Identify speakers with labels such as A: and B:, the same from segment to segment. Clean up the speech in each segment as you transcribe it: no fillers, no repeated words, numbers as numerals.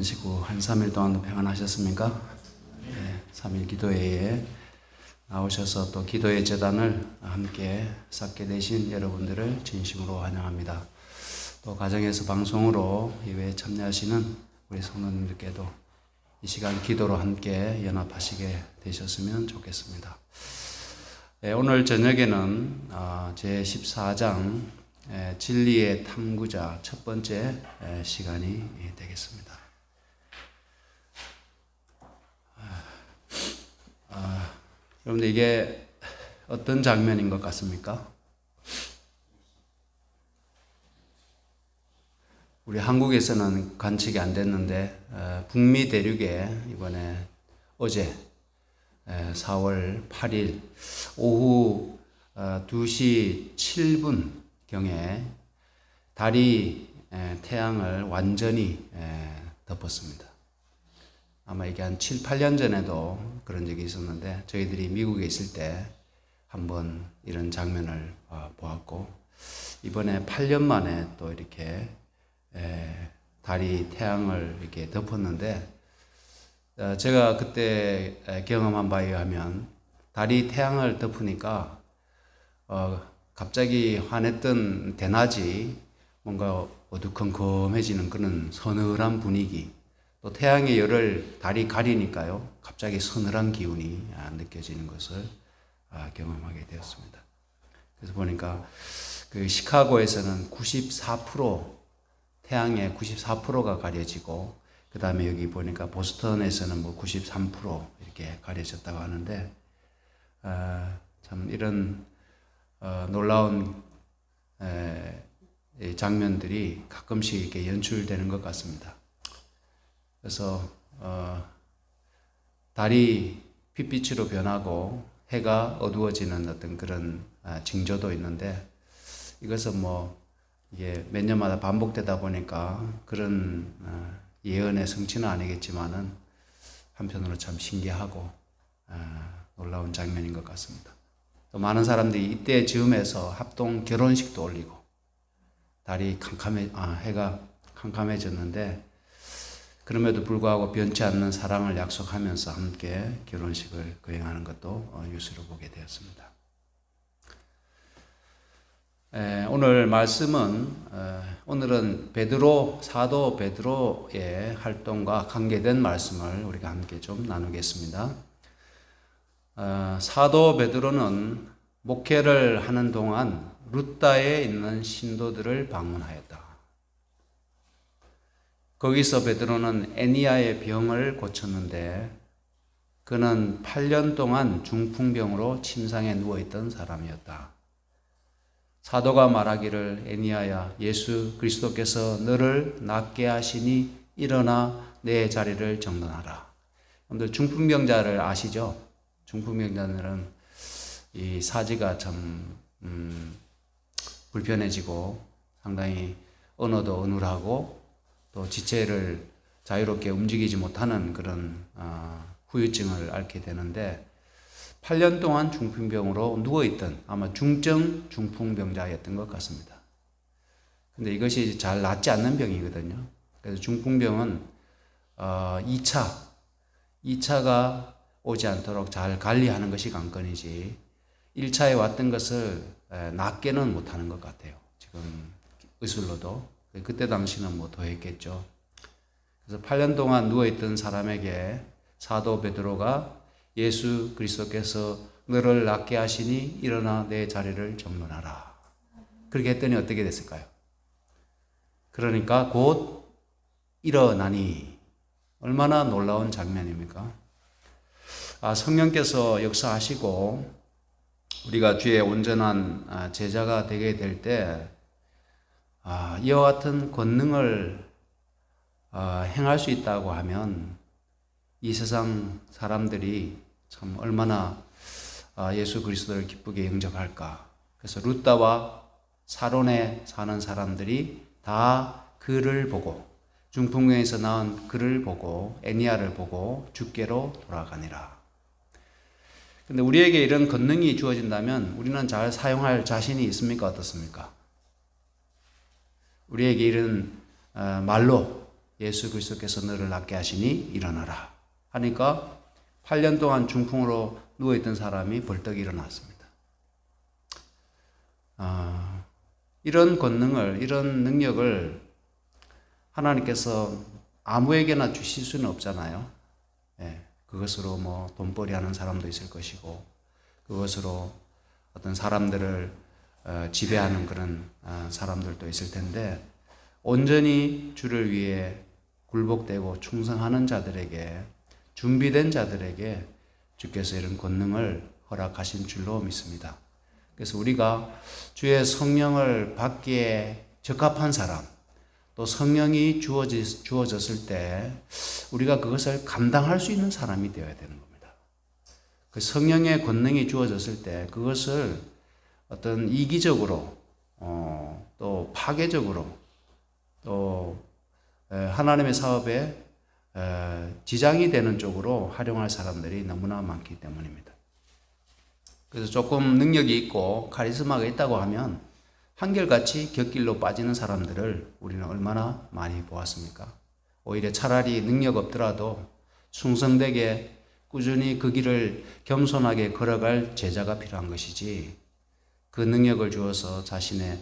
A: 안식구 한 3일 동안도 평안하셨습니까? 네, 3일 기도회에 나오셔서 또 기도의 제단을 함께 쌓게 되신 여러분들을 진심으로 환영합니다. 또 가정에서 방송으로 예배에 참여하시는 우리 성도님들께도 이 시간 기도로 함께 연합하시게 되셨으면 좋겠습니다. 네, 오늘 저녁에는 제14장 진리의 탐구자 첫 번째 시간이 되겠습니다. 여러분들 이게 어떤 장면인 것 같습니까? 우리 한국에서는 관측이 안 됐는데 북미 대륙에 이번에 어제 4월 8일 오후 2시 7분 경에 달이 태양을 완전히 덮었습니다. 아마 이게 한 7, 8년 전에도 그런 적이 있었는데 저희들이 미국에 있을 때 한번 이런 장면을 보았고 이번에 8년 만에 또 이렇게 달이 태양을 이렇게 덮었는데 제가 그때 경험한 바에 의하면 달이 태양을 덮으니까 갑자기 환했던 대낮이 뭔가 어두컴컴해지는 그런 서늘한 분위기, 또 태양의 열을 달이 가리니까요 갑자기 서늘한 기운이 느껴지는 것을 경험하게 되었습니다. 그래서 보니까 그 시카고에서는 94% 태양의 94%가 가려지고 그 다음에 여기 보니까 보스턴에서는 뭐 93% 이렇게 가려졌다고 하는데 참 이런 놀라운 장면들이 가끔씩 이렇게 연출되는 것 같습니다. 그래서 달이 핏빛으로 변하고 해가 어두워지는 어떤 그런 징조도 있는데 이것은 뭐 이게 몇 년마다 반복되다 보니까 그런 예언의 성취는 아니겠지만은 한편으로 참 신기하고 놀라운 장면인 것 같습니다. 또 많은 사람들이 이때 즈음에서 합동 결혼식도 올리고 달이 해가 캄캄해졌는데 그럼에도 불구하고 변치 않는 사랑을 약속하면서 함께 결혼식을 거행하는 것도 뉴스로 보게 되었습니다. 오늘 말씀은 오늘은 사도 베드로의 활동과 관계된 말씀을 우리가 함께 좀 나누겠습니다. 사도 베드로는 목회를 하는 동안 루다에 있는 신도들을 방문하였다. 거기서 베드로는 애니야의 병을 고쳤는데 그는 8년 동안 중풍병으로 침상에 누워있던 사람이었다. 사도가 말하기를 애니야야 예수 그리스도께서 너를 낫게 하시니 일어나 내 자리를 정돈하라. 여러분들 중풍병자를 아시죠? 중풍병자들은 이 사지가 참 불편해지고 상당히 언어도 어눌하고 또 지체를 자유롭게 움직이지 못하는 그런 후유증을 앓게 되는데 8년 동안 중풍병으로 누워있던 아마 중증 중풍병자였던 것 같습니다. 근데 이것이 잘 낫지 않는 병이거든요. 그래서 중풍병은 2차가 오지 않도록 잘 관리하는 것이 관건이지 1차에 왔던 것을 낫게는 못하는 것 같아요. 지금 의술로도. 그때 당시는 뭐 더 했겠죠. 그래서 8년 동안 누워있던 사람에게 사도 베드로가 예수 그리스도께서 너를 낫게 하시니 일어나 내 자리를 정돈하라. 그렇게 했더니 어떻게 됐을까요? 그러니까 곧 일어나니. 얼마나 놀라운 장면입니까? 성령께서 역사하시고 우리가 주의 온전한 제자가 되게 될 때 이와 같은 권능을 행할 수 있다고 하면 이 세상 사람들이 참 얼마나 예수 그리스도를 기쁘게 영접할까. 그래서 루다와 사론에 사는 사람들이 다 그를 보고 중풍병에서 나온 그를 보고 애니야를 보고 주께로 돌아가니라. 근데 우리에게 이런 권능이 주어진다면 우리는 잘 사용할 자신이 있습니까? 어떻습니까? 우리에게 이런 말로 예수 그리스도께서 너를 낫게 하시니 일어나라 하니까 8년 동안 중풍으로 누워있던 사람이 벌떡 일어났습니다. 이런 권능을, 이런 능력을 하나님께서 아무에게나 주실 수는 없잖아요. 그것으로 뭐 돈벌이 하는 사람도 있을 것이고, 그것으로 어떤 사람들을 지배하는 그런 사람들도 있을 텐데, 온전히 주를 위해 굴복되고 충성하는 자들에게, 준비된 자들에게 주께서 이런 권능을 허락하신 줄로 믿습니다. 그래서 우리가 주의 성령을 받기에 적합한 사람, 또 성령이 주어졌을 때 우리가 그것을 감당할 수 있는 사람이 되어야 되는 겁니다. 그 성령의 권능이 주어졌을 때 그것을 어떤 이기적으로 또 파괴적으로 또 하나님의 사업에 지장이 되는 쪽으로 활용할 사람들이 너무나 많기 때문입니다. 그래서 조금 능력이 있고 카리스마가 있다고 하면 한결같이 곁길로 빠지는 사람들을 우리는 얼마나 많이 보았습니까? 오히려 차라리 능력 없더라도 충성되게 꾸준히 그 길을 겸손하게 걸어갈 제자가 필요한 것이지, 그 능력을 주어서 자신의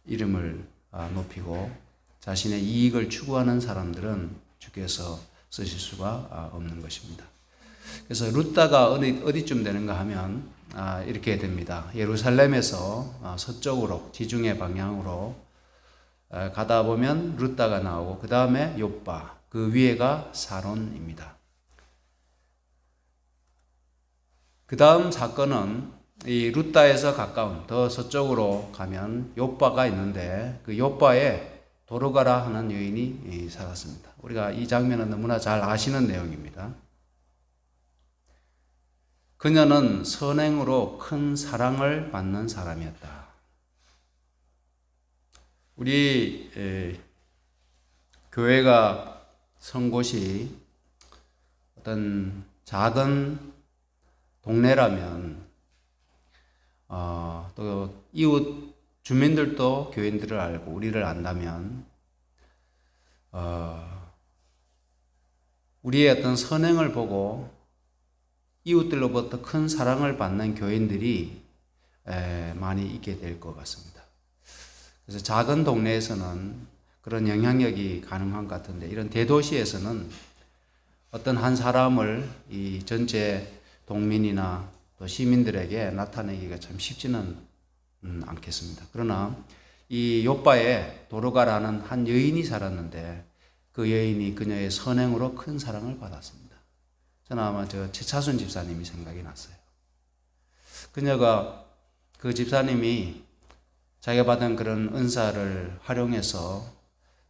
A: 이름을 높이고 자신의 이익을 추구하는 사람들은 주께서 쓰실 수가 없는 것입니다. 그래서 룻다가 어디쯤 되는가 하면 이렇게 됩니다. 예루살렘에서 서쪽으로 지중해 방향으로 가다 보면 룻다가 나오고 그 다음에 욥바, 그 위에가 사론입니다. 그 다음 사건은 이 룻다에서 가까운 더 서쪽으로 가면 욥바가 있는데, 그 욥바에 도르가라 하는 여인이 살았습니다. 우리가 이 장면은 너무나 잘 아시는 내용입니다. 그녀는 선행으로 큰 사랑을 받는 사람이었다. 우리 교회가 선 곳이 어떤 작은 동네라면 또 이웃 주민들도 교인들을 알고 우리를 안다면 우리의 어떤 선행을 보고 이웃들로부터 큰 사랑을 받는 교인들이 많이 있게 될 것 같습니다. 그래서 작은 동네에서는 그런 영향력이 가능한 것 같은데, 이런 대도시에서는 어떤 한 사람을 이 전체 동민이나 또 시민들에게 나타내기가 참 쉽지는 않겠습니다. 그러나 이 욥바에 도르가라는 한 여인이 살았는데, 그 여인이 그녀의 선행으로 큰 사랑을 받았습니다. 저는 아마 최차순 집사님이 생각이 났어요. 그녀가, 그 집사님이 자기가 받은 그런 은사를 활용해서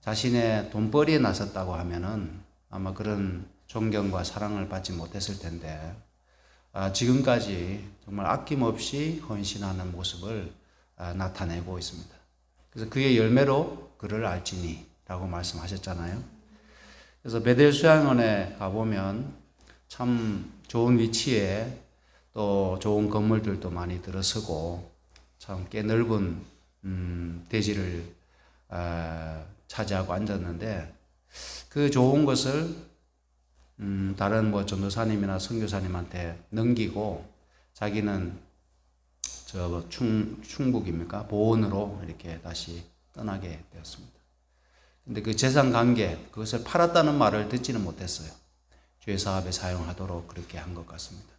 A: 자신의 돈벌이에 나섰다고 하면은 아마 그런 존경과 사랑을 받지 못했을 텐데, 지금까지 정말 아낌없이 헌신하는 모습을 나타내고 있습니다. 그래서 그의 열매로 그를 알지니 라고 말씀하셨잖아요. 그래서 베델 수양원에 가보면 참 좋은 위치에 또 좋은 건물들도 많이 들어서고 참 꽤 넓은 대지를 차지하고 앉았는데, 그 좋은 것을 다른 뭐 전도사님이나 선교사님한테 넘기고 자기는 충북입니까? 보온으로 이렇게 다시 떠나게 되었습니다. 근데 그 재산 관계, 그것을 팔았다는 말을 듣지는 못했어요. 주의 사업에 사용하도록 그렇게 한 것 같습니다.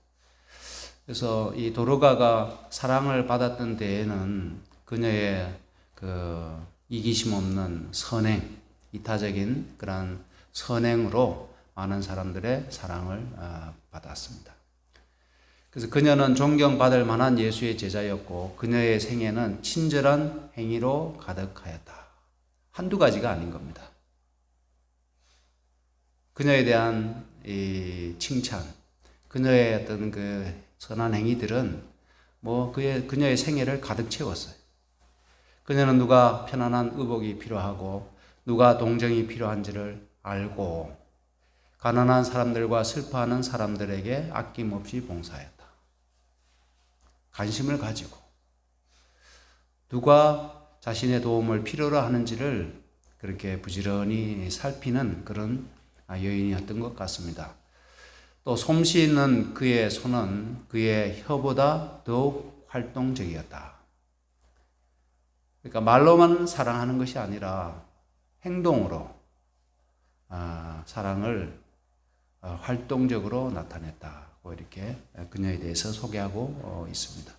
A: 그래서 이 도르가가 사랑을 받았던 데에는 그녀의 그 이기심 없는 선행, 이타적인 그런 선행으로 많은 사람들의 사랑을 받았습니다. 그래서 그녀는 존경받을 만한 예수의 제자였고, 그녀의 생애는 친절한 행위로 가득하였다. 한두 가지가 아닌 겁니다. 그녀에 대한 이 칭찬, 그녀의 어떤 그 선한 행위들은 뭐 그녀의 생애를 가득 채웠어요. 그녀는 누가 편안한 의복이 필요하고 누가 동정이 필요한지를 알고 가난한 사람들과 슬퍼하는 사람들에게 아낌없이 봉사했다. 관심을 가지고 누가 자신의 도움을 필요로 하는지를 그렇게 부지런히 살피는 그런 여인이었던 것 같습니다. 또 솜씨 있는 그의 손은 그의 혀보다 더욱 활동적이었다. 그러니까 말로만 사랑하는 것이 아니라 행동으로 사랑을 활동적으로 나타냈다고 이렇게 그녀에 대해서 소개하고 있습니다.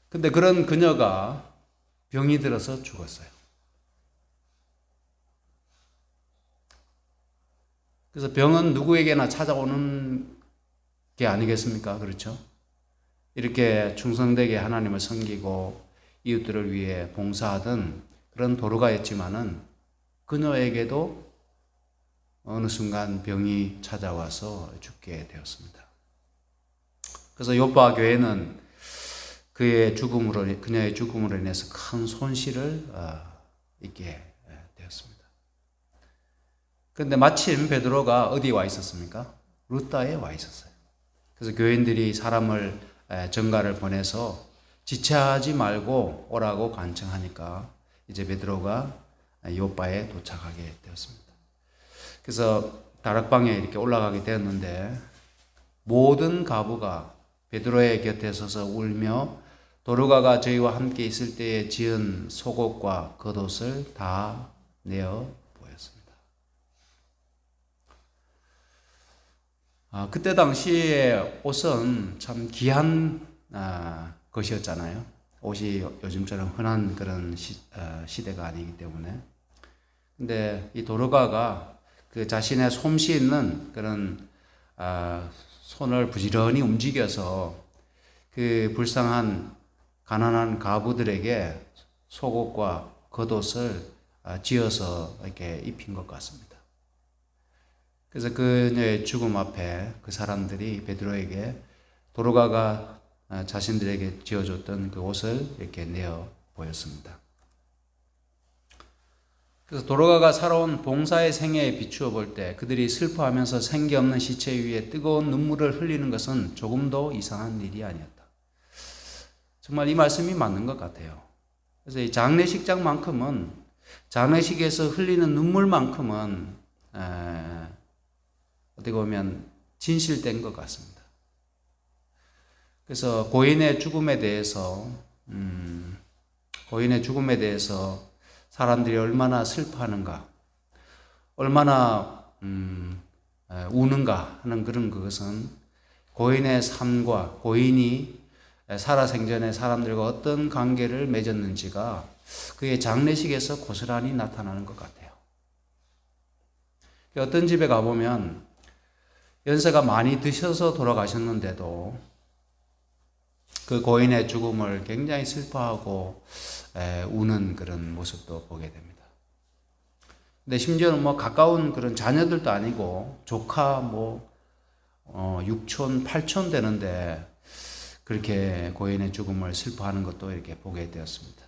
A: 근데 그런 그녀가 병이 들어서 죽었어요. 그래서 병은 누구에게나 찾아오는 게 아니겠습니까? 그렇죠? 이렇게 충성되게 하나님을 섬기고 이웃들을 위해 봉사하던 그런 도르가였지만은 그녀에게도 어느 순간 병이 찾아와서 죽게 되었습니다. 그래서 요파 교회는 그녀의 죽음으로 인해서 큰 손실을 입게 되었습니다. 그런데 마침 베드로가 어디에 와 있었습니까? 루다에 와 있었어요. 그래서 교인들이 사람을 전가를 보내서 지체하지 말고 오라고 간청하니까 이제 베드로가 요바에 도착하게 되었습니다. 그래서 다락방에 이렇게 올라가게 되었는데 모든 가부가 베드로의 곁에 서서 울며 도르가가 저희와 함께 있을 때에 지은 속옷과 겉옷을 다 내어 보였습니다. 그때 당시에 옷은 참 귀한 것이었잖아요. 옷이 요즘처럼 흔한 그런 시대가 아니기 때문에. 근데 이 도르가가 그 자신의 솜씨 있는 그런 손을 부지런히 움직여서 그 불쌍한 가난한 가부들에게 속옷과 겉옷을 지어서 이렇게 입힌 것 같습니다. 그래서 그녀의 죽음 앞에 그 사람들이 베드로에게 도르가가 자신들에게 지어줬던 그 옷을 이렇게 내어 보였습니다. 그래서 도르가가 살아온 봉사의 생애에 비추어 볼 때 그들이 슬퍼하면서 생기 없는 시체 위에 뜨거운 눈물을 흘리는 것은 조금도 이상한 일이 아니었다. 정말 이 말씀이 맞는 것 같아요. 그래서 이 장례식장만큼은, 장례식에서 흘리는 눈물만큼은 어떻게 보면 진실된 것 같습니다. 그래서 고인의 죽음에 대해서 사람들이 얼마나 슬퍼하는가, 얼마나 우는가 하는 그런 그것은 고인의 삶과 고인이 살아생전에 사람들과 어떤 관계를 맺었는지가 그의 장례식에서 고스란히 나타나는 것 같아요. 어떤 집에 가보면 연세가 많이 드셔서 돌아가셨는데도 그 고인의 죽음을 굉장히 슬퍼하고 우는 그런 모습도 보게 됩니다. 근데 심지어는 가까운 그런 자녀들도 아니고 조카 육촌, 팔촌 되는데 그렇게 고인의 죽음을 슬퍼하는 것도 이렇게 보게 되었습니다.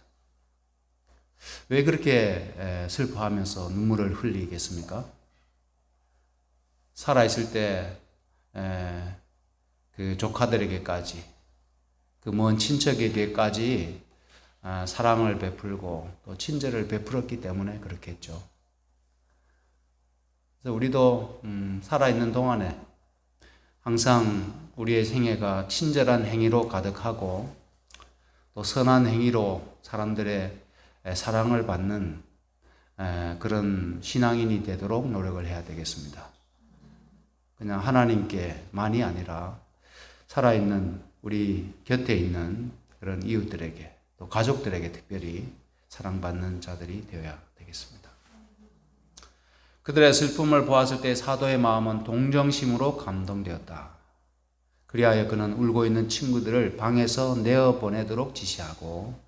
A: 왜 그렇게 슬퍼하면서 눈물을 흘리겠습니까? 살아있을 때 그 조카들에게까지, 그 먼 친척에게까지 사랑을 베풀고 또 친절을 베풀었기 때문에 그렇겠죠. 그래서 우리도 살아있는 동안에 항상 우리의 생애가 친절한 행위로 가득하고 또 선한 행위로 사람들의 사랑을 받는 그런 신앙인이 되도록 노력을 해야 되겠습니다. 그냥 하나님께만이 아니라 살아있는 우리 곁에 있는 그런 이웃들에게 또 가족들에게 특별히 사랑받는 자들이 되어야 되겠습니다. 그들의 슬픔을 보았을 때 사도의 마음은 동정심으로 감동되었다. 그리하여 그는 울고 있는 친구들을 방에서 내어보내도록 지시하고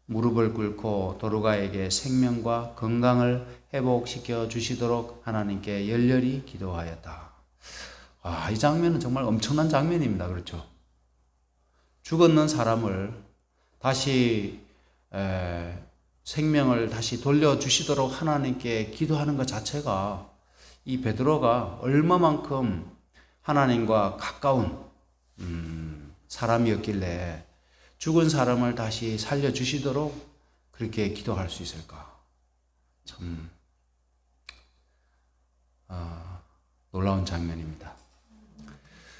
A: 무릎을 꿇고 도르가에게 생명과 건강을 회복시켜 주시도록 하나님께 열렬히 기도하였다. 이 장면은 정말 엄청난 장면입니다. 그렇죠? 죽었는 사람을 다시 생명을 다시 돌려주시도록 하나님께 기도하는 것 자체가 이 베드로가 얼마만큼 하나님과 가까운 사람이었길래 죽은 사람을 다시 살려주시도록 그렇게 기도할 수 있을까? 참 놀라운 장면입니다.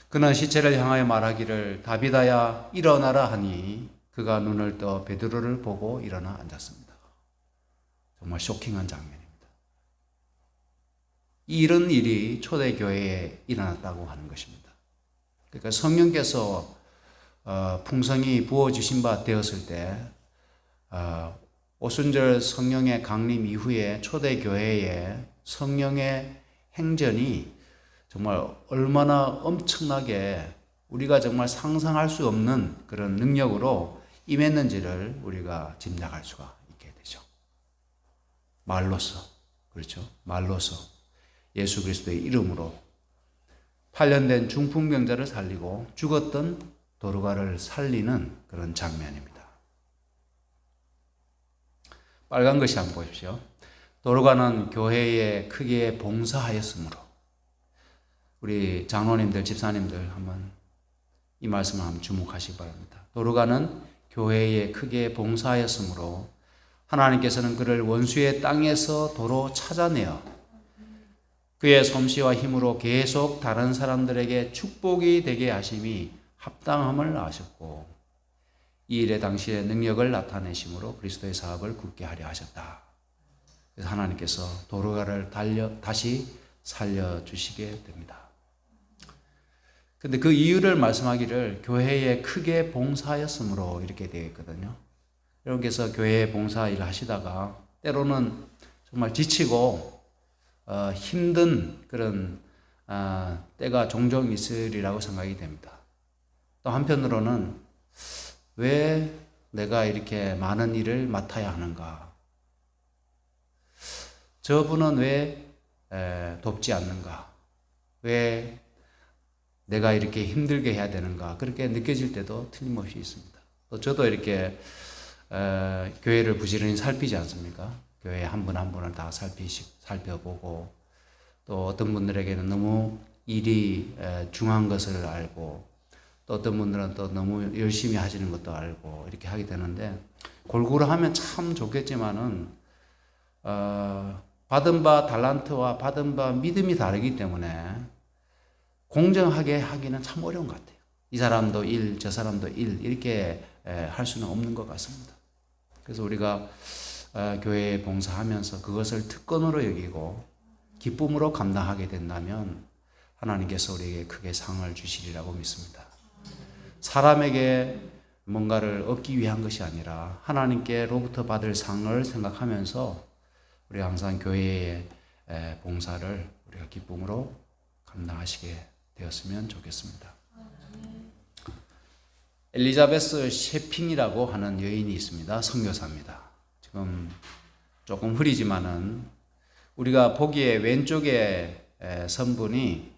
A: 그는 시체를 향하여 말하기를 다비다야 일어나라 하니 그가 눈을 떠 베드로를 보고 일어나 앉았습니다. 정말 쇼킹한 장면입니다. 이런 일이 초대교회에 일어났다고 하는 것입니다. 그러니까 성령께서 풍성히 부어주신 바 되었을 때 오순절 성령의 강림 이후에 초대교회에 성령의 행전이 정말 얼마나 엄청나게 우리가 정말 상상할 수 없는 그런 능력으로 임했는지를 우리가 짐작할 수가 있게 되죠. 말로서, 그렇죠? 말로서 예수 그리스도의 이름으로 8년 된 중풍병자를 살리고 죽었던 도르가를 살리는 그런 장면입니다. 빨간 것이 한번 보십시오. 도르가는 교회에 크게 봉사하였으므로. 우리 장로님들, 집사님들 한번 이 말씀을 한번 주목하시기 바랍니다. 도르가는 교회에 크게 봉사하였으므로 하나님께서는 그를 원수의 땅에서 도로 찾아내어 그의 솜씨와 힘으로 계속 다른 사람들에게 축복이 되게 하심이 합당함을 아셨고 이 일에 당시의 능력을 나타내심으로 그리스도의 사업을 굳게 하려 하셨다. 그래서 하나님께서 도르가를 다시 살려주시게 됩니다. 근데 그 이유를 말씀하기를 교회에 크게 봉사하였으므로 이렇게 되어 있거든요. 여러분께서 교회에 봉사 일을 하시다가 때로는 정말 지치고 힘든 그런 때가 종종 있으리라고 생각이 됩니다. 또 한편으로는 왜 내가 이렇게 많은 일을 맡아야 하는가? 저분은 왜 돕지 않는가? 왜 내가 이렇게 힘들게 해야 되는가? 그렇게 느껴질 때도 틀림없이 있습니다. 또 저도 이렇게 교회를 부지런히 살피지 않습니까? 교회 한 분 한 분을 다 살펴보고 또 어떤 분들에게는 너무 일이 중요한 것을 알고 또 어떤 분들은 또 너무 열심히 하시는 것도 알고 이렇게 하게 되는데 골고루 하면 참 좋겠지만은 받은 바 달란트와 받은 바 믿음이 다르기 때문에 공정하게 하기는 참 어려운 것 같아요. 이 사람도 일, 저 사람도 일 이렇게 할 수는 없는 것 같습니다. 그래서 우리가 교회에 봉사하면서 그것을 특권으로 여기고 기쁨으로 감당하게 된다면 하나님께서 우리에게 크게 상을 주시리라고 믿습니다. 사람에게 뭔가를 얻기 위한 것이 아니라 하나님께로부터 받을 상을 생각하면서 우리가 항상 교회의 봉사를 우리가 기쁨으로 감당하시게 되었으면 좋겠습니다. 엘리자베스 셰핑이라고 하는 여인이 있습니다. 선교사입니다. 지금 조금 흐리지만은 우리가 보기에 왼쪽에 선분이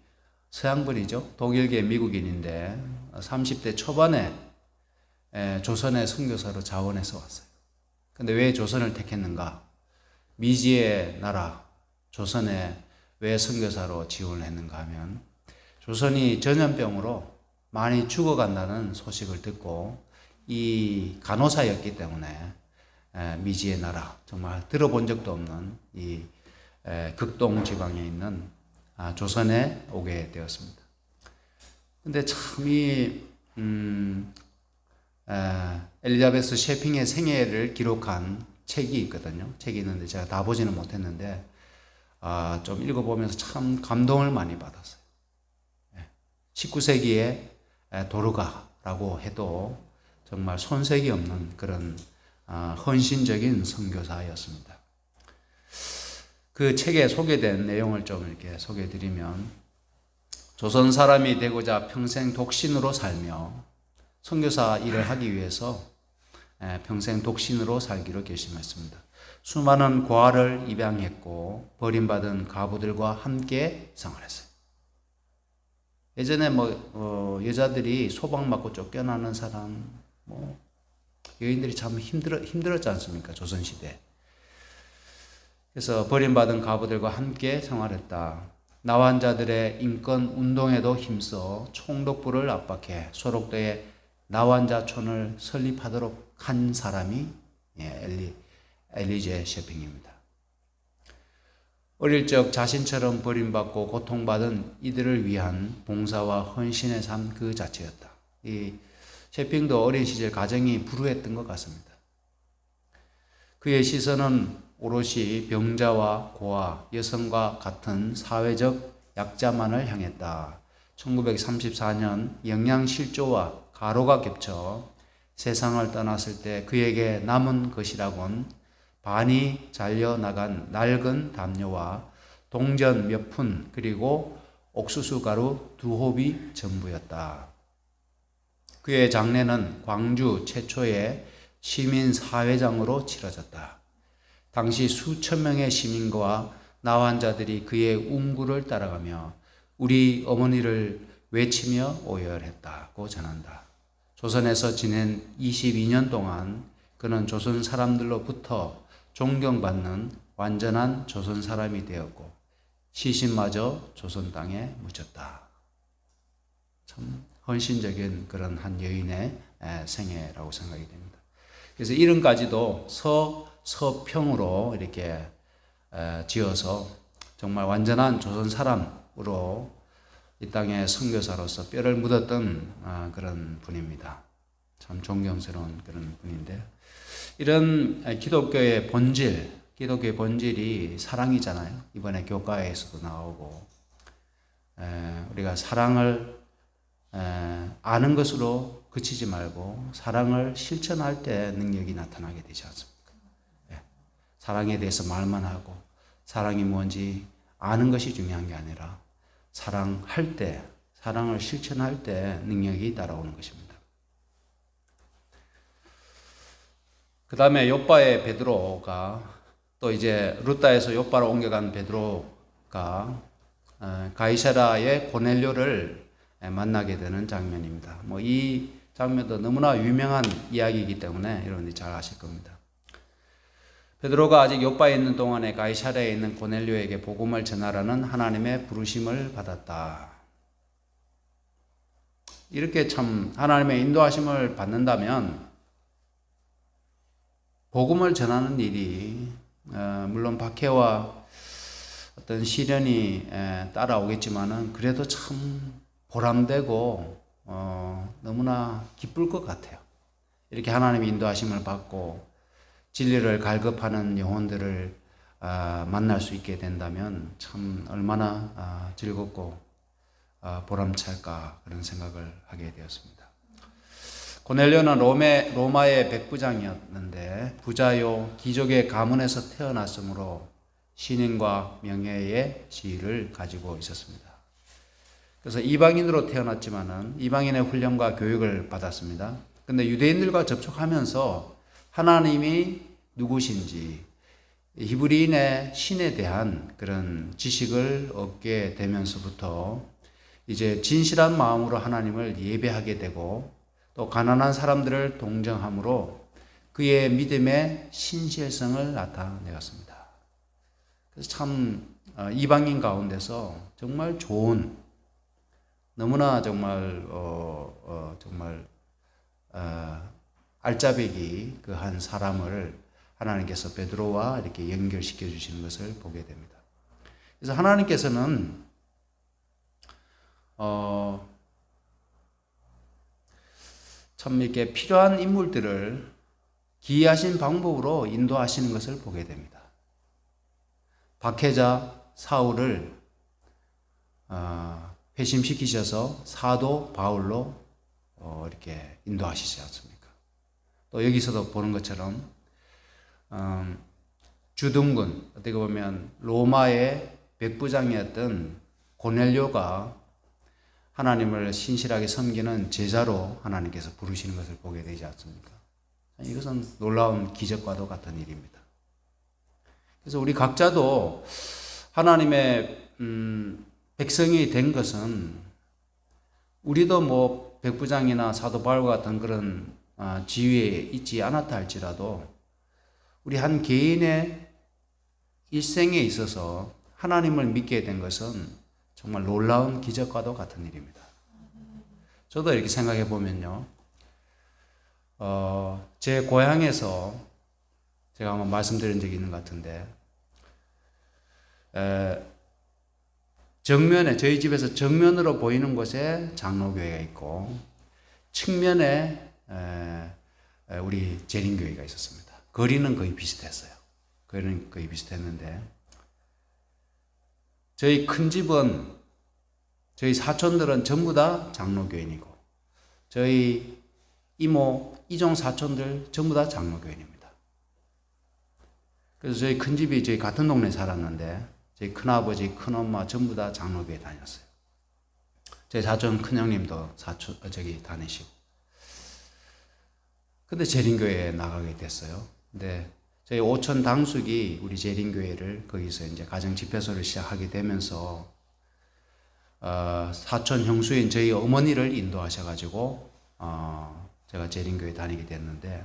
A: 서양분이죠. 독일계 미국인인데 30대 초반에 조선의 선교사로 자원해서 왔어요. 근데 왜 조선을 택했는가? 미지의 나라 조선에 왜 선교사로 지원을 했는가 하면 조선이 전염병으로 많이 죽어간다는 소식을 듣고 이 간호사였기 때문에 미지의 나라 정말 들어본 적도 없는 이 극동 지방에 있는 조선에 오게 되었습니다. 근데 참 이 엘리자베스 셰핑의 생애를 기록한 책이 있거든요. 책이 있는데 제가 다 보지는 못했는데 좀 읽어보면서 참 감동을 많이 받았어요. 19세기에 도르가라고 해도 정말 손색이 없는 그런 헌신적인 선교사였습니다. 그 책에 소개된 내용을 좀 이렇게 소개해드리면 조선 사람이 되고자 평생 독신으로 살며 선교사 일을 하기 위해서 평생 독신으로 살기로 결심했습니다. 수많은 고아를 입양했고 버림받은 가부들과 함께 생활했어요. 예전에 여자들이 소방맞고 쫓겨나는 사람, 여인들이 참 힘들었지 않습니까? 조선시대. 그래서 버림받은 가부들과 함께 생활했다. 나환자들의 인권 운동에도 힘써 총독부를 압박해 소록도에 나환자촌을 설립하도록 한 사람이 엘리제 셰핑입니다. 어릴 적 자신처럼 버림받고 고통받은 이들을 위한 봉사와 헌신의 삶 그 자체였다. 이 셰핑도 어린 시절 가정이 불우했던 것 같습니다. 그의 시선은 오롯이 병자와 고아, 여성과 같은 사회적 약자만을 향했다. 1934년 영양실조와 가로가 겹쳐 세상을 떠났을 때 그에게 남은 것이라곤 반이 잘려나간 낡은 담요와 동전 몇 푼 그리고 옥수수 가루 2홉이 전부였다. 그의 장례는 광주 최초의 시민사회장으로 치러졌다. 당시 수천 명의 시민과 나환자들이 그의 운구를 따라가며 우리 어머니를 외치며 오열했다고 전한다. 조선에서 지낸 22년 동안 그는 조선 사람들로부터 존경받는 완전한 조선 사람이 되었고 시신마저 조선 땅에 묻혔다. 참 헌신적인 그런 한 여인의 생애라고 생각이 됩니다. 그래서 이름까지도 서평으로 이렇게 지어서 정말 완전한 조선 사람으로 이 땅의 선교사로서 뼈를 묻었던 그런 분입니다. 참 존경스러운 그런 분인데, 이런 기독교의 본질이 사랑이잖아요. 이번에 교과에서도 나오고, 우리가 사랑을 아는 것으로 그치지 말고 사랑을 실천할 때 능력이 나타나게 되지 않습니까? 사랑에 대해서 말만 하고 사랑이 뭔지 아는 것이 중요한 게 아니라 사랑할 때, 사랑을 실천할 때 능력이 따라오는 것입니다. 그 다음에 욥바의 베드로가 또 이제 루다에서 욥바로 옮겨간 베드로가 가이사라의 고넬료를 만나게 되는 장면입니다. 이 장면도 너무나 유명한 이야기이기 때문에 여러분들이 잘 아실 겁니다. 베드로가 아직 욥바에 있는 동안에 가이사랴에 있는 고넬료에게 복음을 전하라는 하나님의 부르심을 받았다. 이렇게 참 하나님의 인도하심을 받는다면 복음을 전하는 일이 물론 박해와 어떤 시련이 따라오겠지만은 그래도 참 보람되고 너무나 기쁠 것 같아요. 이렇게 하나님의 인도하심을 받고 진리를 갈급하는 영혼들을 만날 수 있게 된다면 참 얼마나 즐겁고 보람찰까 그런 생각을 하게 되었습니다. 고넬료는 로마의 백부장이었는데 부자요 귀족의 가문에서 태어났으므로 신인과 명예의 지위를 가지고 있었습니다. 그래서 이방인으로 태어났지만은 이방인의 훈련과 교육을 받았습니다. 근데 유대인들과 접촉하면서 하나님이 누구신지 히브리인의 신에 대한 그런 지식을 얻게 되면서부터 이제 진실한 마음으로 하나님을 예배하게 되고 또 가난한 사람들을 동정함으로 그의 믿음의 신실성을 나타내었습니다. 그래서 참 이방인 가운데서 정말 좋은, 너무나 정말 알짜배기 그 한 사람을 하나님께서 베드로와 이렇게 연결시켜 주시는 것을 보게 됩니다. 그래서 하나님께서는 참 이렇게 필요한 인물들을 기이하신 방법으로 인도하시는 것을 보게 됩니다. 박해자 사울을 회심시키셔서 사도 바울로 이렇게 인도하시지 않습니까? 또 여기서도 보는 것처럼 주둔군, 어떻게 보면 로마의 백부장이었던 고넬료가 하나님을 신실하게 섬기는 제자로 하나님께서 부르시는 것을 보게 되지 않습니까? 이것은 놀라운 기적과도 같은 일입니다. 그래서 우리 각자도 하나님의 백성이 된 것은 우리도 백부장이나 사도 바울과 같은 그런 지위에 있지 않았다 할지라도 우리 한 개인의 일생에 있어서 하나님을 믿게 된 것은 정말 놀라운 기적과도 같은 일입니다. 저도 이렇게 생각해 보면요, 제 고향에서 제가 한번 말씀드린 적이 있는 것 같은데, 에, 정면에 저희 집에서 정면으로 보이는 곳에 장로교회가 있고 측면에 우리 재림교회가 있었습니다. 거리는 거의 비슷했어요. 거리는 거의 비슷했는데 저희 큰 집은 저희 사촌들은 전부 다 장로교인이고 저희 이모, 이종 사촌들 전부 다 장로교인입니다. 그래서 저희 큰 집이 저희 같은 동네에 살았는데 저희 큰아버지, 큰엄마 전부 다 장로교회 다녔어요. 저희 사촌 큰형님도 저기 다니시고. 근데 재림교회에 나가게 됐어요. 근데 저희 오촌 당숙이 우리 재림교회를 거기서 이제 가정 집회소를 시작하게 되면서 사촌 형수인 저희 어머니를 인도하셔가지고 제가 재림교회 다니게 됐는데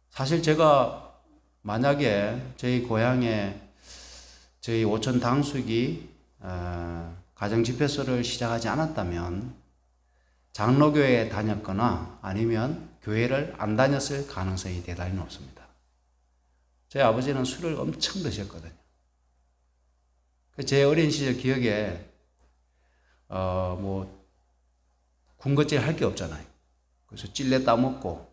A: 사실 제가 만약에 저희 고향에 저희 오촌 당숙이 가정 집회소를 시작하지 않았다면 장로교회에 다녔거나 아니면 교회를 안 다녔을 가능성이 대단히 높습니다. 저희 아버지는 술을 엄청 드셨거든요. 제 어린 시절 기억에 뭐 군것질 할 게 없잖아요. 그래서 찔레 따먹고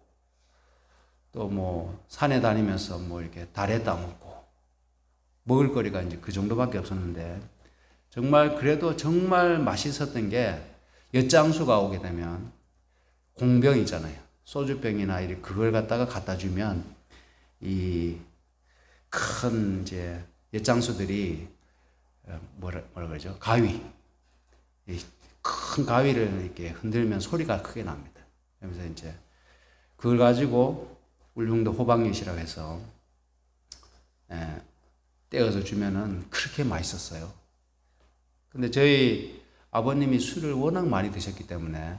A: 또 뭐 산에 다니면서 뭐 이렇게 다래 따먹고 먹을 거리가 이제 그 정도밖에 없었는데 정말 그래도 정말 맛있었던 게 엿장수가 오게 되면 공병 있잖아요. 소주병이나 이렇게 그걸 갖다 주면 이 큰 이제 엿장수들이 뭐라 그러죠? 가위. 이 큰 가위를 이렇게 흔들면 소리가 크게 납니다. 그래서 이제 그걸 가지고 울릉도 호박엿이라고 해서 떼어서 주면은 그렇게 맛있었어요. 근데 저희 아버님이 술을 워낙 많이 드셨기 때문에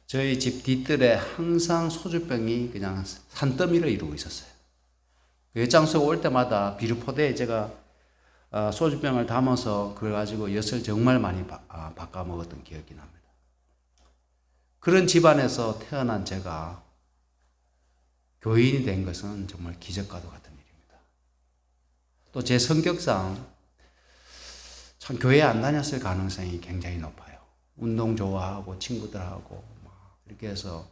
A: 저희 집 뒤뜰에 항상 소주병이 그냥 산더미를 이루고 있었어요. 엿장수가 올 때마다 비료포대에 제가 소주병을 담아서 그걸 가지고 엿을 정말 많이 바꿔 먹었던 기억이 납니다. 그런 집안에서 태어난 제가 교인이 된 것은 정말 기적과도 같은 일입니다. 또 제 성격상 참 교회 안 다녔을 가능성이 굉장히 높아요. 운동 좋아하고 친구들하고 이렇게 해서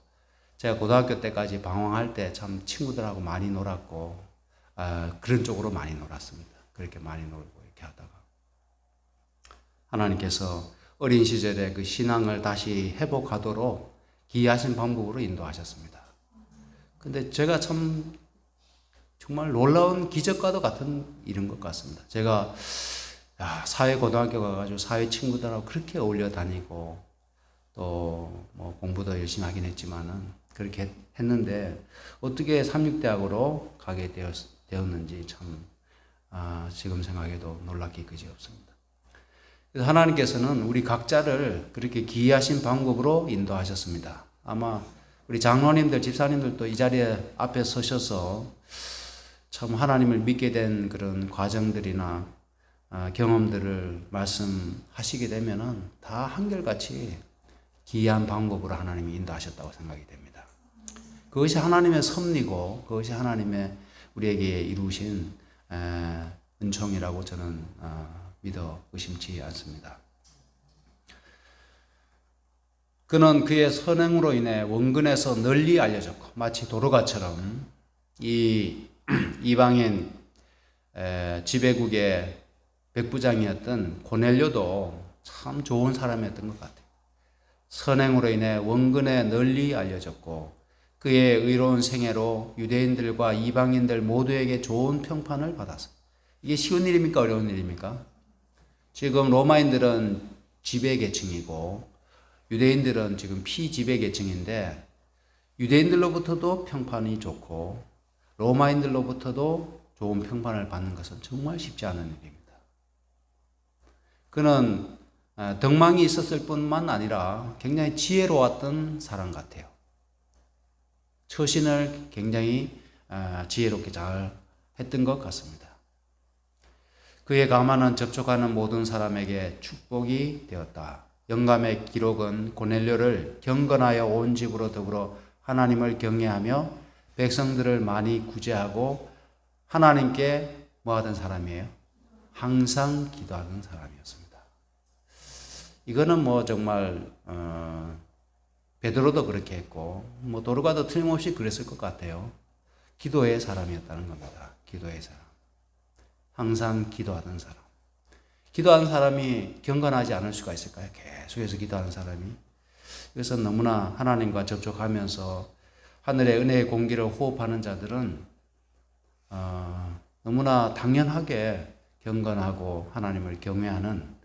A: 제가 고등학교 때까지 방황할 때 참 친구들하고 많이 놀았고 그런 쪽으로 많이 놀았습니다. 그렇게 많이 놀고 이렇게 하다가 하나님께서 어린 시절에 그 신앙을 다시 회복하도록 기이하신 방법으로 인도하셨습니다. 근데 제가 참 정말 놀라운 기적과도 같은 일인 것 같습니다. 제가 사회 고등학교 가가지고 사회 친구들하고 그렇게 어울려 다니고 또 뭐 공부도 열심히 하긴 했지만은 그렇게 했는데 어떻게 삼육대학으로 가게 되었는지 참 지금 생각해도 놀랍기 그지없습니다. 그래서 하나님께서는 우리 각자를 그렇게 기이하신 방법으로 인도하셨습니다. 아마 우리 장로님들, 집사님들도 이 자리에 앞에 서셔서 참 하나님을 믿게 된 그런 과정들이나 경험들을 말씀하시게 되면은 다 한결같이 기이한 방법으로 하나님이 인도하셨다고 생각이 됩니다. 그것이 하나님의 섭리고 그것이 하나님의 우리에게 이루신 은총이라고 저는 믿어 의심치 않습니다. 그는 그의 선행으로 인해 원근에서 널리 알려졌고 마치 도로가처럼 이 이방인 지배국의 백부장이었던 고넬료도 참 좋은 사람이었던 것 같아요. 선행으로 인해 원근에 널리 알려졌고 그의 의로운 생애로 유대인들과 이방인들 모두에게 좋은 평판을 받았어요. 이게 쉬운 일입니까? 어려운 일입니까? 지금 로마인들은 지배계층이고 유대인들은 지금 피지배계층인데 유대인들로부터도 평판이 좋고 로마인들로부터도 좋은 평판을 받는 것은 정말 쉽지 않은 일입니다. 그는 덕망이 있었을 뿐만 아니라 굉장히 지혜로웠던 사람 같아요. 처신을 굉장히 지혜롭게 잘 했던 것 같습니다. 그의 가만은 접촉하는 모든 사람에게 축복이 되었다. 영감의 기록은 고넬료를 경건하여 온 집으로 더불어 하나님을 경외하며 백성들을 많이 구제하고 하나님께 뭐하던 사람이에요? 항상 기도하는 사람이었습니다. 이거는 뭐 정말 베드로도 그렇게 했고 뭐 도르가도 틀림없이 그랬을 것 같아요. 기도의 사람이었다는 겁니다. 기도의 사람. 항상 기도하던 사람. 기도하는 사람이 경건하지 않을 수가 있을까요? 계속해서 기도하는 사람이. 그래서 너무나 하나님과 접촉하면서 하늘의 은혜의 공기를 호흡하는 자들은 너무나 당연하게 경건하고 하나님을 경외하는,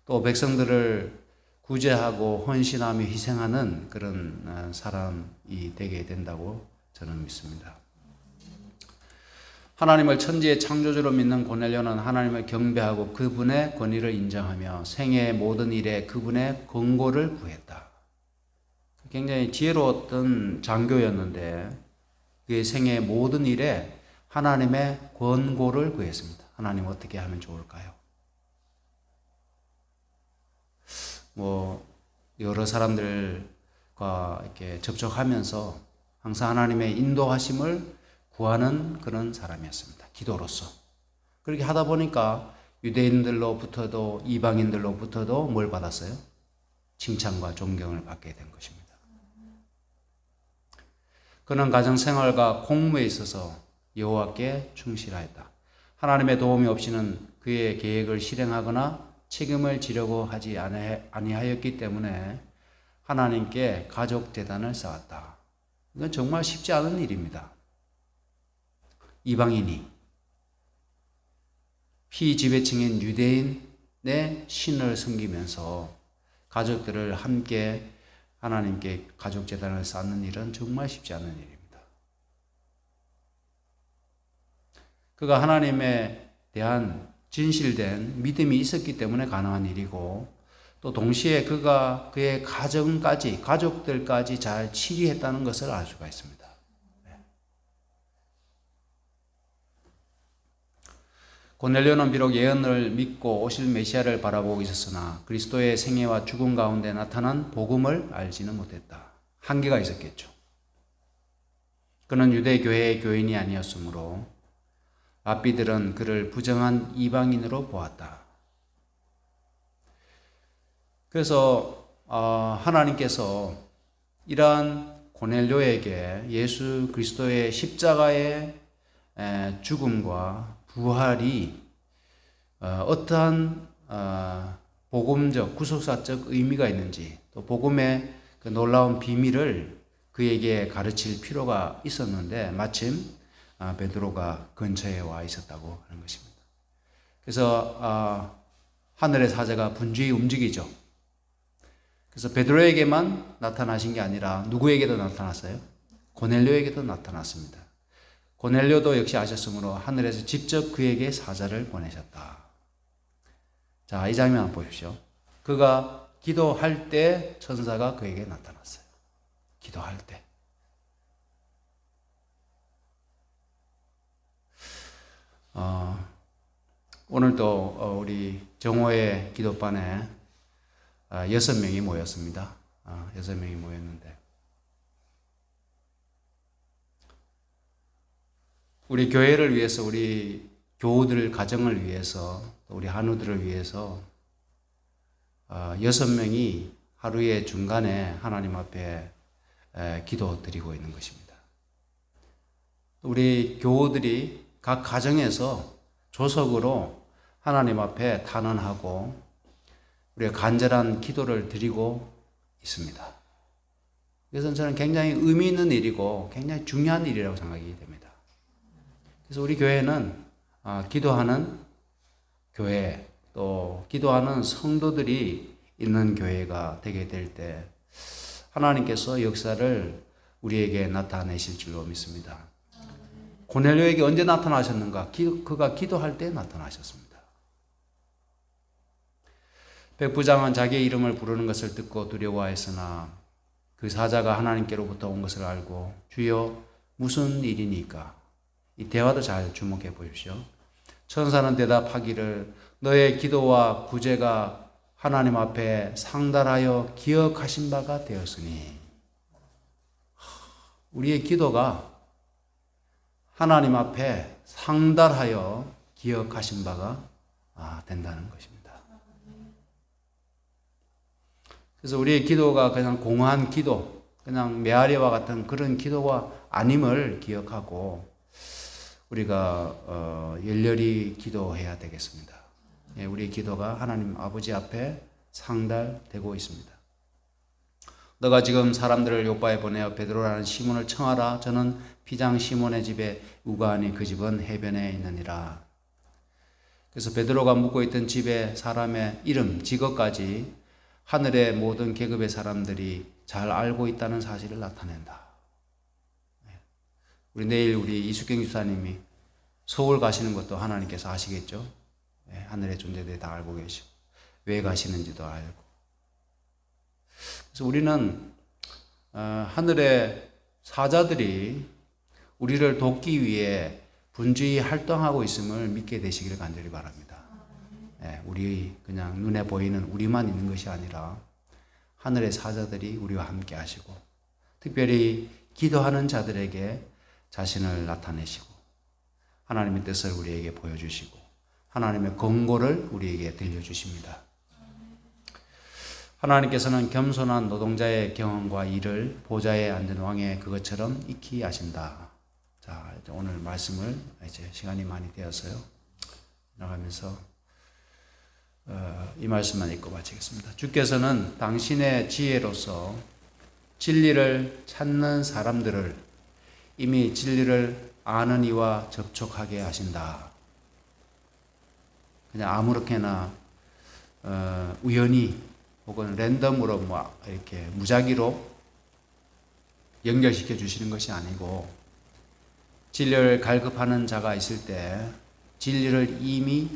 A: 또 백성들을 구제하고 헌신하며 희생하는 그런 사람이 되게 된다고 저는 믿습니다. 하나님을 천지의 창조주로 믿는 고넬료는 하나님을 경배하고 그분의 권위를 인정하며 생애의 모든 일에 그분의 권고를 구했다. 굉장히 지혜로웠던 장교였는데 그의 생애의 모든 일에 하나님의 권고를 구했습니다. 하나님 어떻게 하면 좋을까요? 뭐 여러 사람들과 이렇게 접촉하면서 항상 하나님의 인도하심을 구하는 그런 사람이었습니다. 기도로서. 그렇게 하다 보니까 유대인들로부터도 이방인들로부터도 뭘 받았어요? 칭찬과 존경을 받게 된 것입니다. 그는 가정생활과 공무에 있어서 여호와께 충실하였다. 하나님의 도움이 없이는 그의 계획을 실행하거나 책임을 지려고 하지 아니하였기 때문에 하나님께 가족 재단을 쌓았다. 이건 정말 쉽지 않은 일입니다. 이방인이 피지배층인 유대인의 신을 섬기면서 가족들을 함께 하나님께 가족 재단을 쌓는 일은 정말 쉽지 않은 일입니다. 그가 하나님에 대한 진실된 믿음이 있었기 때문에 가능한 일이고, 또 동시에 그가 그의 가정까지, 가족들까지 잘 치리했다는 것을 알 수가 있습니다. 고넬료는 비록 예언을 믿고 오실 메시아를 바라보고 있었으나 그리스도의 생애와 죽음 가운데 나타난 복음을 알지는 못했다. 한계가 있었겠죠. 그는 유대교회의 교인이 아니었으므로 랍비들은 그를 부정한 이방인으로 보았다. 그래서 하나님께서 이러한 고넬료에게 예수 그리스도의 십자가의 죽음과 부활이 어떠한 복음적, 구속사적 의미가 있는지, 또 복음의 그 놀라운 비밀을 그에게 가르칠 필요가 있었는데 마침 베드로가 근처에 와 있었다고 하는 것입니다. 그래서 하늘의 사자가 분주히 움직이죠. 그래서 베드로에게만 나타나신 게 아니라 누구에게도 나타났어요? 고넬료에게도 나타났습니다. 고넬료도 역시 아셨으므로 하늘에서 직접 그에게 사자를 보내셨다. 자, 이 장면 한번 보십시오. 그가 기도할 때 천사가 그에게 나타났어요. 기도할 때. 오늘도 우리 정오의 기도반에 6명이 모였습니다. 6명이 모였는데 우리 교회를 위해서, 우리 교우들 가정을 위해서, 우리 한우들을 위해서 6명이 하루의 중간에 하나님 앞에 기도 드리고 있는 것입니다. 우리 교우들이 각 가정에서 조석으로 하나님 앞에 탄원하고 우리가 간절한 기도를 드리고 있습니다. 그래서 저는 굉장히 의미 있는 일이고 굉장히 중요한 일이라고 생각이 됩니다. 그래서 우리 교회는 기도하는 교회, 또 기도하는 성도들이 있는 교회가 되게 될 때 하나님께서 역사를 우리에게 나타내실 줄로 믿습니다. 고넬료에게 언제 나타나셨는가? 그가 기도할 때 나타나셨습니다. 백부장은 자기의 이름을 부르는 것을 듣고 두려워하였으나 그 사자가 하나님께로부터 온 것을 알고 주여 무슨 일이니까? 이 대화도 잘 주목해 보십시오. 천사는 대답하기를 너의 기도와 구제가 하나님 앞에 상달하여 기억하신 바가 되었으니, 우리의 기도가 하나님 앞에 상달하여 기억하신 바가 된다는 것입니다. 그래서 우리의 기도가 그냥 공허한 기도, 그냥 메아리와 같은 그런 기도가 아님을 기억하고 우리가 열렬히 기도해야 되겠습니다. 예, 우리의 기도가 하나님 아버지 앞에 상달되고 있습니다. 너가 지금 사람들을 요바에 보내어 베드로라는 시몬을 청하라. 저는 피장 시몬의 집에 우가하니 그 집은 해변에 있느니라. 그래서 베드로가 묵고 있던 집에 사람의 이름, 직업까지 하늘의 모든 계급의 사람들이 잘 알고 있다는 사실을 나타낸다. 우리 내일 우리 이숙경 집사님이 서울 가시는 것도 하나님께서 아시겠죠? 하늘의 존재들이 다 알고 계시고 왜 가시는지도 알고. 그래서 우리는 하늘의 사자들이 우리를 돕기 위해 분주히 활동하고 있음을 믿게 되시기를 간절히 바랍니다. 우리 그냥 눈에 보이는 우리만 있는 것이 아니라 하늘의 사자들이 우리와 함께 하시고 특별히 기도하는 자들에게 자신을 나타내시고 하나님의 뜻을 우리에게 보여주시고 하나님의 권고를 우리에게 들려주십니다. 하나님께서는 겸손한 노동자의 경험과 일을 보좌에 앉은 왕의 그것처럼 익히 하신다. 자, 이제 오늘 말씀을 이제 시간이 많이 되어서요. 나가면서 이 말씀만 읽고 마치겠습니다. 주께서는 당신의 지혜로서 진리를 찾는 사람들을 이미 진리를 아는 이와 접촉하게 하신다. 그냥 아무렇게나 우연히 혹은 랜덤으로 이렇게 무작위로 연결시켜 주시는 것이 아니고 진리를 갈급하는 자가 있을 때 진리를 이미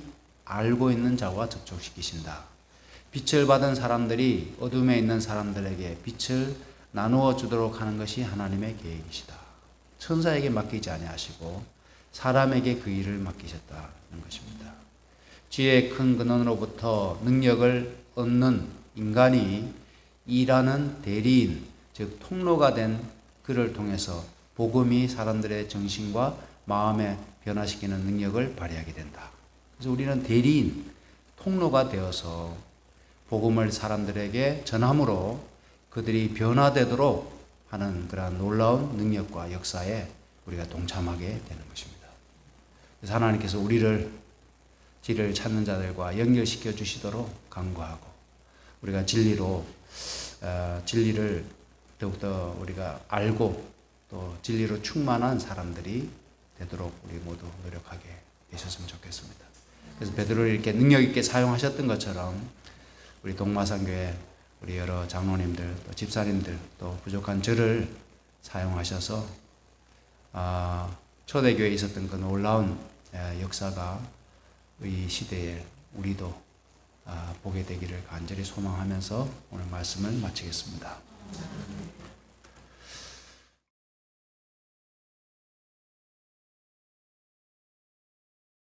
A: 알고 있는 자와 접촉시키신다. 빛을 받은 사람들이 어둠에 있는 사람들에게 빛을 나누어 주도록 하는 것이 하나님의 계획이시다. 천사에게 맡기지 아니하시고 사람에게 그 일을 맡기셨다는 것입니다. 지혜의 큰 근원으로부터 능력을 얻는 인간이 일하는 대리인, 즉 통로가 된 그를 통해서 복음이 사람들의 정신과 마음에 변화시키는 능력을 발휘하게 된다. 그래서 우리는 대리인, 통로가 되어서 복음을 사람들에게 전함으로 그들이 변화되도록 하는 그러한 놀라운 능력과 역사에 우리가 동참하게 되는 것입니다. 그래서 하나님께서 우리를 진리를 찾는 자들과 연결시켜 주시도록 간구하고 우리가 진리로 진리를 더욱더 우리가 알고 또 진리로 충만한 사람들이 되도록 우리 모두 노력하게 되셨으면 좋겠습니다. 그래서 베드로를 이렇게 능력 있게 사용하셨던 것처럼 우리 동마산교회 우리 여러 장로님들 또 집사님들 또 부족한 저를 사용하셔서 초대교회에 있었던 그 놀라운 역사가 이 시대에 우리도 보게 되기를 간절히 소망하면서 오늘 말씀을 마치겠습니다.